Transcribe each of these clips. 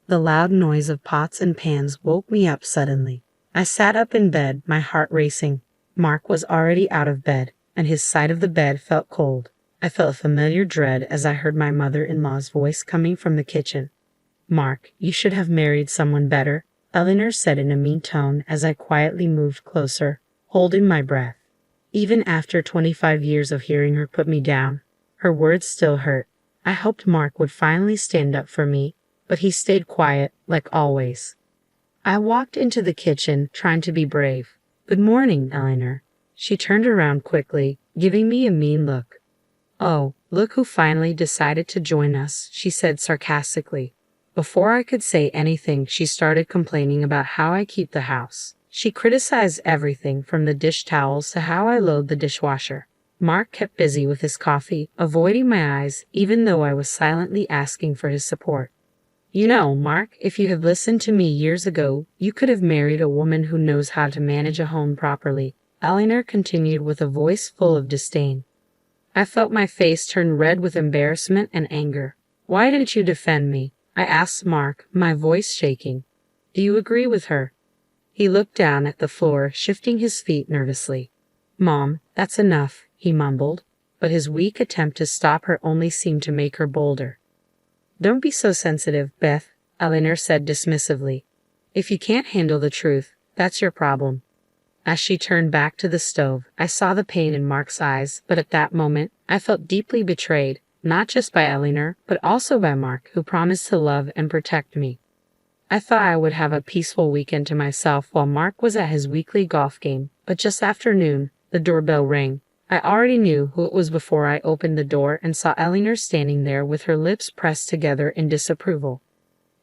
The loud noise of pots and pans woke me up suddenly. I sat up in bed, my heart racing. Mark was already out of bed, and his side of the bed felt cold. I felt a familiar dread as I heard my mother-in-law's voice coming from the kitchen. "Mark, you should have married someone better," Eleanor said in a mean tone as I quietly moved closer, holding my breath. Even after 25 years of hearing her put me down, her words still hurt. I hoped Mark would finally stand up for me, but he stayed quiet, like always. I walked into the kitchen, trying to be brave. "Good morning, Eleanor." She turned around quickly, giving me a mean look. "Oh, look who finally decided to join us," she said sarcastically. Before I could say anything, she started complaining about how I keep the house. She criticized everything from the dish towels to how I load the dishwasher. Mark kept busy with his coffee, avoiding my eyes, even though I was silently asking for his support. "You know, Mark, if you had listened to me years ago, you could have married a woman who knows how to manage a home properly," Eleanor continued with a voice full of disdain. I felt my face turn red with embarrassment and anger. "Why didn't you defend me?" I asked Mark, my voice shaking. "Do you agree with her?" He looked down at the floor, shifting his feet nervously. "Mom, that's enough," he mumbled, but his weak attempt to stop her only seemed to make her bolder. "Don't be so sensitive, Beth," Eleanor said dismissively. "If you can't handle the truth, that's your problem." As she turned back to the stove, I saw the pain in Mark's eyes, but at that moment, I felt deeply betrayed, not just by Eleanor, but also by Mark, who promised to love and protect me. I thought I would have a peaceful weekend to myself while Mark was at his weekly golf game, but just after noon, the doorbell rang. I already knew who it was before I opened the door and saw Eleanor standing there with her lips pressed together in disapproval.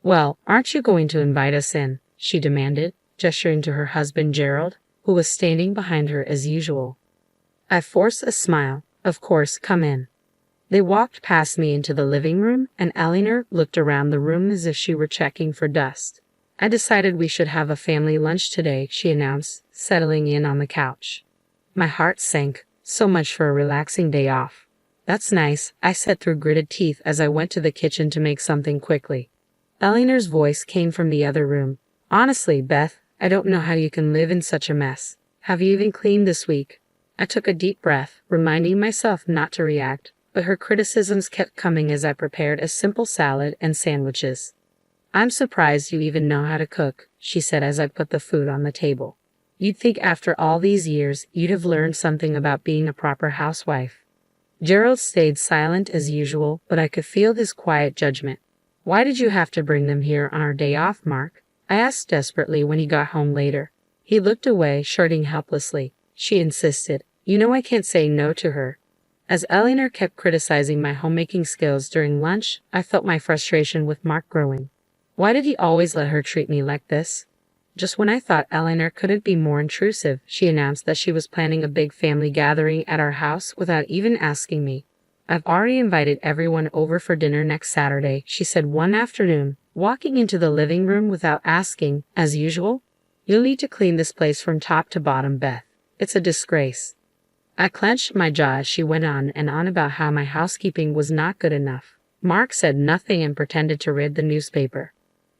"Well, aren't you going to invite us in?" she demanded, gesturing to her husband Gerald, who was standing behind her as usual. I forced a smile. "Of course, come in." They walked past me into the living room, and Eleanor looked around the room as if she were checking for dust. "I decided we should have a family lunch today," she announced, settling in on the couch. My heart sank. So much for a relaxing day off. "That's nice," I said through gritted teeth as I went to the kitchen to make something quickly. Eleanor's voice came from the other room. "Honestly, Beth, I don't know how you can live in such a mess. Have you even cleaned this week?" I took a deep breath, reminding myself not to react, but her criticisms kept coming as I prepared a simple salad and sandwiches. "I'm surprised you even know how to cook," she said as I put the food on the table. "You'd think after all these years, you'd have learned something about being a proper housewife." Gerald stayed silent as usual, but I could feel his quiet judgment. "Why did you have to bring them here on our day off, Mark?" I asked desperately when he got home later. He looked away, shirting helplessly. She insisted. "You know I can't say no to her." As Eleanor kept criticizing my homemaking skills during lunch, I felt my frustration with Mark growing. Why did he always let her treat me like this? Just when I thought Eleanor couldn't be more intrusive, she announced that she was planning a big family gathering at our house without even asking me. "I've already invited everyone over for dinner next Saturday," she said one afternoon, walking into the living room without asking, as usual. "You'll need to clean this place from top to bottom, Beth. It's a disgrace." I clenched my jaw as she went on and on about how my housekeeping was not good enough. Mark said nothing and pretended to read the newspaper.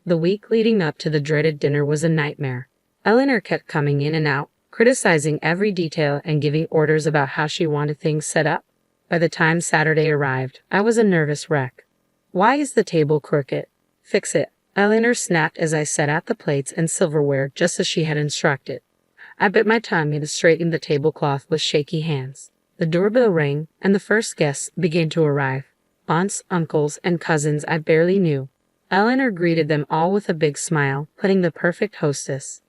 The week leading up to the dreaded dinner was a nightmare. Eleanor kept coming in and out, criticizing every detail and giving orders about how she wanted things set up. By the time Saturday arrived, I was a nervous wreck. "Why is the table crooked? Fix it," Eleanor snapped as I set out the plates and silverware just as she had instructed. I bit my tongue and straightened the tablecloth with shaky hands. The doorbell rang, and the first guests began to arrive. Aunts, uncles, and cousins I barely knew. Eleanor greeted them all with a big smile, playing the perfect hostess.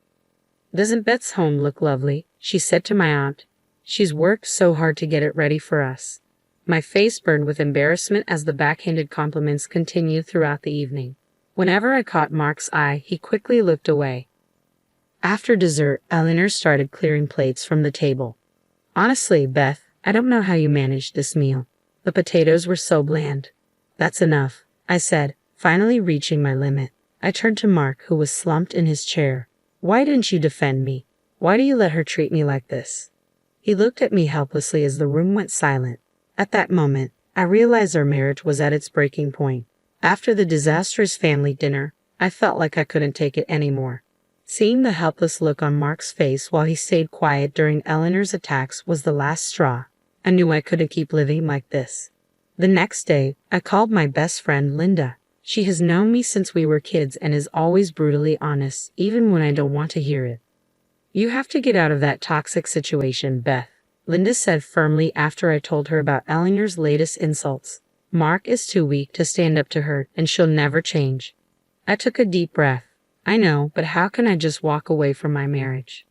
"Doesn't Beth's home look lovely?" she said to my aunt. "She's worked so hard to get it ready for us." My face burned with embarrassment as the backhanded compliments continued throughout the evening. Whenever I caught Mark's eye, he quickly looked away. After dessert, Eleanor started clearing plates from the table. "Honestly, Beth, I don't know how you managed this meal. The potatoes were so bland." "That's enough," I said, finally reaching my limit. I turned to Mark, who was slumped in his chair. "Why didn't you defend me? Why do you let her treat me like this?" He looked at me helplessly as the room went silent. At that moment, I realized our marriage was at its breaking point. After the disastrous family dinner, I felt like I couldn't take it anymore. Seeing the helpless look on Mark's face while he stayed quiet during Eleanor's attacks was the last straw. I knew I couldn't keep living like this. The next day, I called my best friend Linda. She has known me since we were kids and is always brutally honest, even when I don't want to hear it. "You have to get out of that toxic situation, Beth," Linda said firmly after I told her about Eleanor's latest insults. "Mark is too weak to stand up to her, and she'll never change." I took a deep breath. I know, but how can I just walk away from my marriage?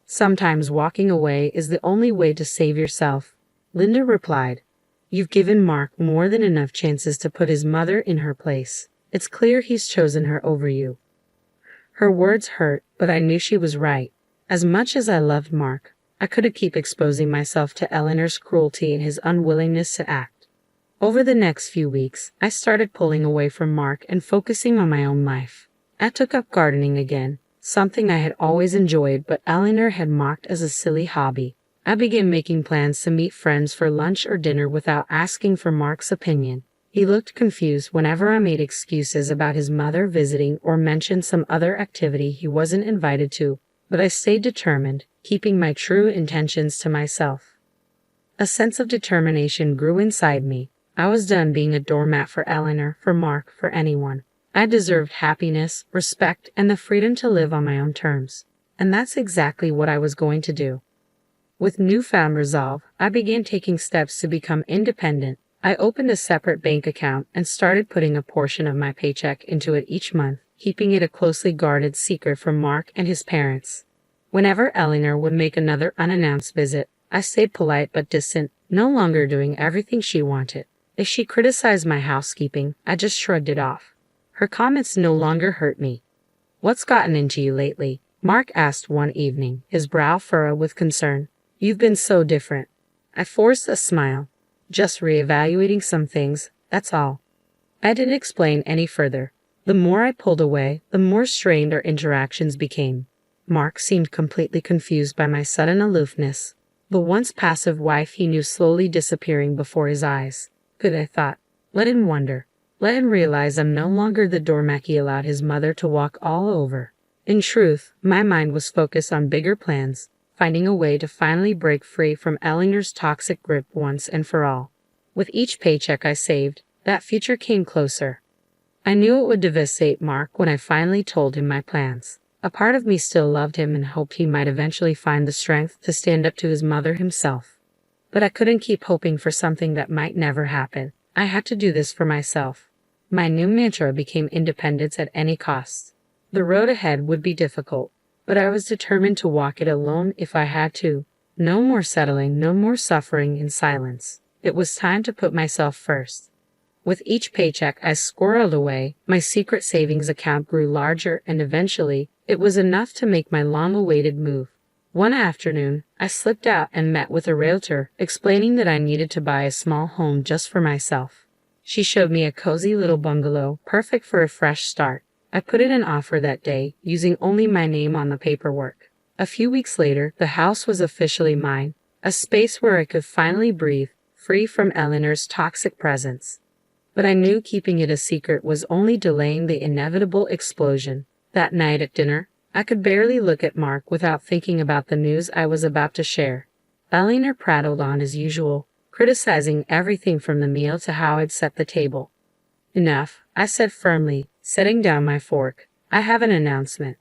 "Sometimes walking away is the only way to save yourself," Linda replied. "You've given Mark more than enough chances to put his mother in her place. It's clear he's chosen her over you." Her words hurt, but I knew she was right. As much as I loved Mark, I couldn't keep exposing myself to Eleanor's cruelty and his unwillingness to act. Over the next few weeks, I started pulling away from Mark and focusing on my own life. I took up gardening again, something I had always enjoyed but Eleanor had mocked as a silly hobby. I began making plans to meet friends for lunch or dinner without asking for Mark's opinion. He looked confused whenever I made excuses about his mother visiting or mentioned some other activity he wasn't invited to, but I stayed determined, keeping my true intentions to myself. A sense of determination grew inside me. I was done being a doormat for Eleanor, for Mark, for anyone. I deserved happiness, respect, and the freedom to live on my own terms. And that's exactly what I was going to do. With newfound resolve, I began taking steps to become independent. I opened a separate bank account and started putting a portion of my paycheck into it each month, keeping it a closely guarded secret from Mark and his parents. Whenever Eleanor would make another unannounced visit, I stayed polite but distant, no longer doing everything she wanted. If she criticized my housekeeping, I just shrugged it off. Her comments no longer hurt me. "What's gotten into you lately?" Mark asked one evening, his brow furrowed with concern. "You've been so different." I forced a smile. "Just reevaluating some things, that's all." I didn't explain any further. The more I pulled away, the more strained our interactions became. Mark seemed completely confused by my sudden aloofness. The once passive wife he knew slowly disappearing before his eyes. Good, I thought. Let him wonder. Let him realize I'm no longer the doormat he allowed his mother to walk all over. In truth, my mind was focused on bigger plans, finding a way to finally break free from Eleanor's toxic grip once and for all. With each paycheck I saved, that future came closer. I knew it would devastate Mark when I finally told him my plans. A part of me still loved him and hoped he might eventually find the strength to stand up to his mother himself. But I couldn't keep hoping for something that might never happen. I had to do this for myself. My new mantra became independence at any cost. The road ahead would be difficult, but I was determined to walk it alone if I had to. No more settling, no more suffering in silence. It was time to put myself first. With each paycheck I squirreled away, my secret savings account grew larger and eventually, it was enough to make my long-awaited move. One afternoon, I slipped out and met with a realtor, explaining that I needed to buy a small home just for myself. She showed me a cozy little bungalow, perfect for a fresh start. I put in an offer that day, using only my name on the paperwork. A few weeks later, the house was officially mine, a space where I could finally breathe, free from Eleanor's toxic presence. But I knew keeping it a secret was only delaying the inevitable explosion. That night at dinner, I could barely look at Mark without thinking about the news I was about to share. Eleanor prattled on as usual, criticizing everything from the meal to how I'd set the table. "Enough," I said firmly, setting down my fork. "I have an announcement."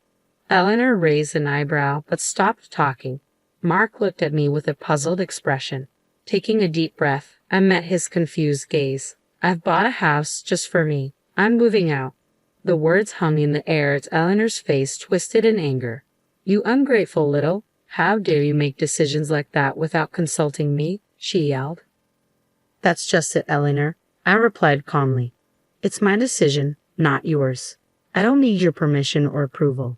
Eleanor raised an eyebrow but stopped talking. Mark looked at me with a puzzled expression. Taking a deep breath, I met his confused gaze. "I've bought a house just for me. I'm moving out." The words hung in the air as Eleanor's face twisted in anger. "You ungrateful little, how dare you make decisions like that without consulting me?" she yelled. "That's just it, Eleanor," I replied calmly. "It's my decision, not yours. I don't need your permission or approval."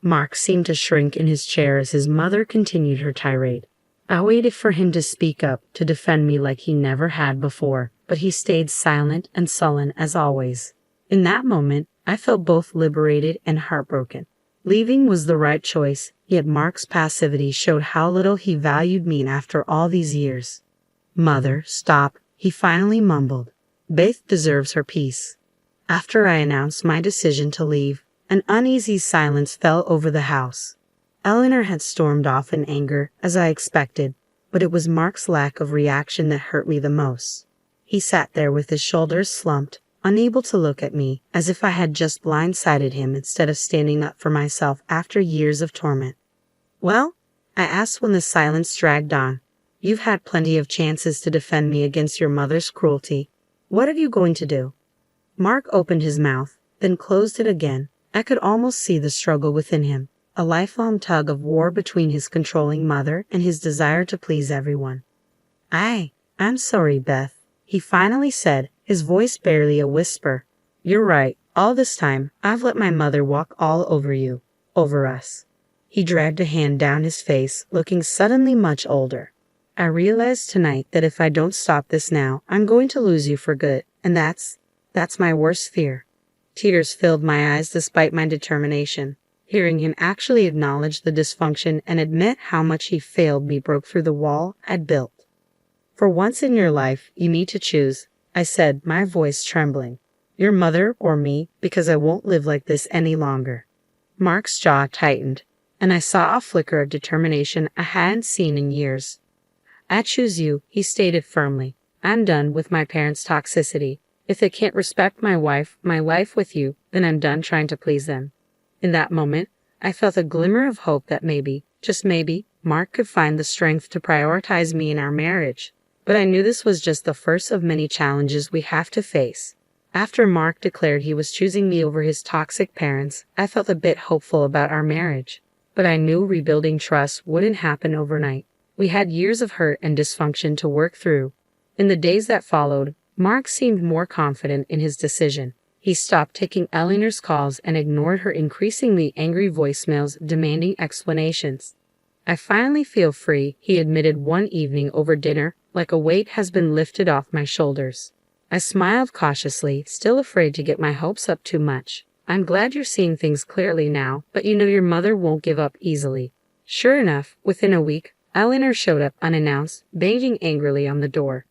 Mark seemed to shrink in his chair as his mother continued her tirade. I waited for him to speak up, to defend me like he never had before, but he stayed silent and sullen as always. In that moment, I felt both liberated and heartbroken. Leaving was the right choice, yet Mark's passivity showed how little he valued me after all these years. "Mother, stop," he finally mumbled. "Beth deserves her peace." After I announced my decision to leave, an uneasy silence fell over the house. Eleanor had stormed off in anger, as I expected, but it was Mark's lack of reaction that hurt me the most. He sat there with his shoulders slumped, unable to look at me, as if I had just blindsided him instead of standing up for myself after years of torment. "Well?" I asked when the silence dragged on. "You've had plenty of chances to defend me against your mother's cruelty. What are you going to do?" Mark opened his mouth, then closed it again. I could almost see the struggle within him, a lifelong tug of war between his controlling mother and his desire to please everyone. I'm sorry, Beth," he finally said, his voice barely a whisper. "You're right. All this time, I've let my mother walk all over you, over us." He dragged a hand down his face, looking suddenly much older. "I realized tonight that if I don't stop this now, I'm going to lose you for good, and that's my worst fear." Tears filled my eyes despite my determination. Hearing him actually acknowledge the dysfunction and admit how much he failed me broke through the wall I'd built. "For once in your life, you need to choose," I said, my voice trembling. "Your mother or me, because I won't live like this any longer." Mark's jaw tightened, and I saw a flicker of determination I hadn't seen in years. "I choose you," he stated firmly. "I'm done with my parents' toxicity. If they can't respect my life with you, then I'm done trying to please them." In that moment, I felt a glimmer of hope that maybe, just maybe, Mark could find the strength to prioritize me in our marriage. But I knew this was just the first of many challenges we have to face. After Mark declared he was choosing me over his toxic parents, I felt a bit hopeful about our marriage. But I knew rebuilding trust wouldn't happen overnight. We had years of hurt and dysfunction to work through. In the days that followed, Mark seemed more confident in his decision. He stopped taking Eleanor's calls and ignored her increasingly angry voicemails demanding explanations. "I finally feel free," he admitted one evening over dinner, "like a weight has been lifted off my shoulders." I smiled cautiously, still afraid to get my hopes up too much. "I'm glad you're seeing things clearly now, but you know your mother won't give up easily." Sure enough, within a week, Eleanor showed up unannounced, banging angrily on the door.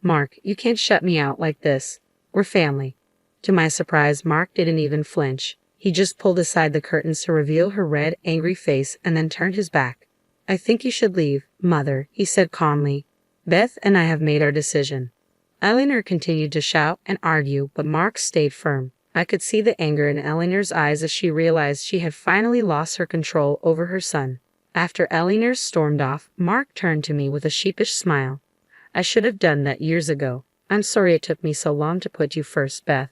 "Mark, you can't shut me out like this. We're family." To my surprise, Mark didn't even flinch. He just pulled aside the curtains to reveal her red, angry face and then turned his back. "I think you should leave, Mother," he said calmly. "Beth and I have made our decision." Eleanor continued to shout and argue, but Mark stayed firm. I could see the anger in Eleanor's eyes as she realized she had finally lost her control over her son. After Eleanor stormed off, Mark turned to me with a sheepish smile. "I should have done that years ago. I'm sorry it took me so long to put you first, Beth."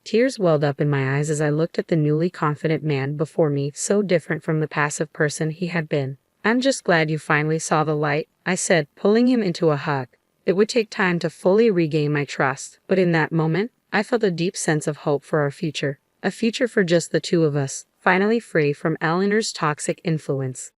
Tears welled up in my eyes as I looked at the newly confident man before me, so different from the passive person he had been. "I'm just glad you finally saw the light," I said, pulling him into a hug. It would take time to fully regain my trust, but in that moment, I felt a deep sense of hope for our future. A future for just the two of us, finally free from Eleanor's toxic influence.